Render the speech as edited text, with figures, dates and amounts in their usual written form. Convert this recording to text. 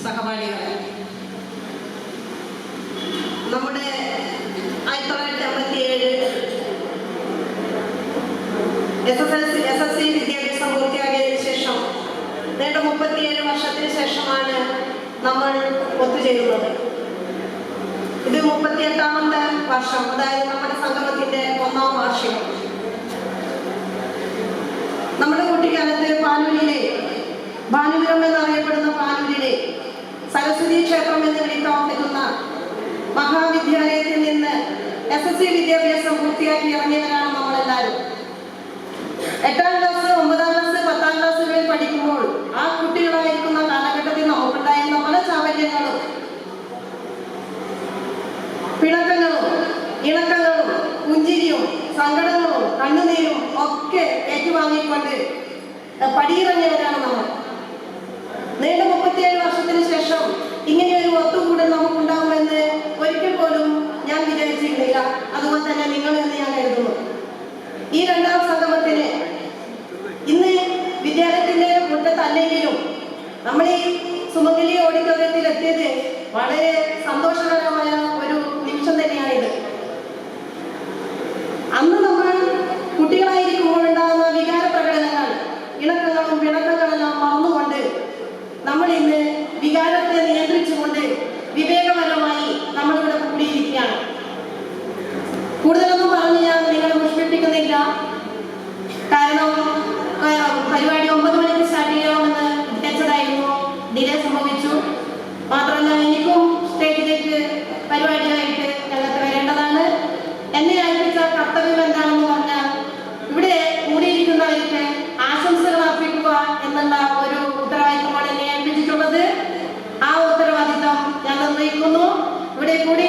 സഹപാഠികളെ, നമ്മുടെ 1957 SSLC വിദ്യാഭ്യാസം പൂർത്തിയാക്കിയതിനു ശേഷം നീണ്ട 37 വർഷത്തിന് ശേഷമാണ് നമ്മൾ ഒത്തുചേരുന്നത്. ഇത് 38ാമത്തെ വർഷം, അതായത് നമ്മുടെ സംഗമത്തിന്റെ 1ാം വാർഷികം. നമ്മുടെ കുട്ടിക്കാലത്ത് പാനൂരിലെ ഭാനുപുരം എന്നറിയപ്പെടുന്ന പാനൂരിലെ സരസ്വതി ക്ഷേത്രം എന്ന് വിളിക്കാൻ പറ്റുന്ന മഹാവിദ്യാലയത്തിൽ നിന്ന് SSC വിദ്യാഭ്യാസം പൂർത്തിയാക്കി ഇറങ്ങിയവരാണ് നമ്മളെല്ലാവരും. 8ാം ക്ലാസ്, 9ാം ക്ലാസ്, 10ാം ക്ലാസ്സുകളിൽ പഠിക്കുമ്പോൾ ആ കുട്ടികളായിരിക്കുന്ന കാലഘട്ടത്തിൽ നമുക്കുണ്ടായിരുന്ന പല ചാവല്യങ്ങളും പിണക്കങ്ങളും ഇണക്കങ്ങളും പുഞ്ചിരിയും സങ്കടങ്ങളും കണ്ണുനീരും ഒക്കെ ഏറ്റുവാങ്ങിക്കൊണ്ട് പടിയിറങ്ങിയവരാണ് നമ്മൾ. നീണ്ട 37 വർഷത്തിന് ശേഷം ഇങ്ങനെയൊരു ഒത്തുകൂടൽ നമുക്കുണ്ടാകുമെന്ന് ഒരിക്കൽ പോലും ഞാൻ വിചാരിച്ചിരുന്നില്ല. അതുപോലെ തന്നെ നിങ്ങൾ എന്ന് ഞാൻ കരുതുന്നു. ഈ 2ാം സംഗമത്തിന് ഇന്ന് വിദ്യാലയത്തിന്റെ മുറ്റത്തല്ലെങ്കിലും നമ്മൾ ഈ സുമംഗലി ഓഡിറ്റോറിയത്തിൽ എത്തിയത് വളരെ സന്തോഷകരമായ ഒരു നിമിഷം തന്നെയാണിത്. അന്ന് നമ്മൾ കുട്ടികളായിരിക്കുമ്പോൾ ഉണ്ടാകുന്ന വികാര പ്രകടനങ്ങൾ, ഇണക്കങ്ങളും പിണക്കങ്ങളെല്ലാം മറന്നുകൊണ്ട് നമ്മൾ ഇന്ന് വികാരത്തെ നിയന്ത്രിച്ചുകൊണ്ട് വിവേകപരമായി നമ്മളിവിടെ കൂടിയിരിക്കുകയാണ്. കൂടുതലൊന്നും പറഞ്ഞ് ഞാൻ നിങ്ങളെ മുഷിപ്പിക്കുന്നില്ല. കാരണം പരിപാടി 9 മണിക്ക് സ്റ്റാർട്ട് ചെയ്യണമെന്ന് വിചാരിച്ചതായിരുന്നു. ഡിലേ സംഭവിച്ചു. മാത്രമല്ല എനിക്കും സ്റ്റേജിലേക്ക് പരിപാടിയായിട്ട് ഞങ്ങൾക്ക് വരേണ്ടതാണ്. എന്നെ ഏൽപ്പിച്ച കർത്തവ്യം എന്താണെന്ന് പറഞ്ഞാൽ ഇവിടെ കൂടിയിരിക്കുന്നവർക്ക് ആശംസകൾ അർപ്പിക്കുക എന്നുള്ള ഒരു ഉത്തരവാദിത്തമാണ് എന്നെ ഏൽപ്പിച്ചിട്ടുള്ളത്. ആ ഉത്തരവാദിത്തം ഞാൻ നിർവഹിക്കുന്നു. ഇവിടെ കൂടി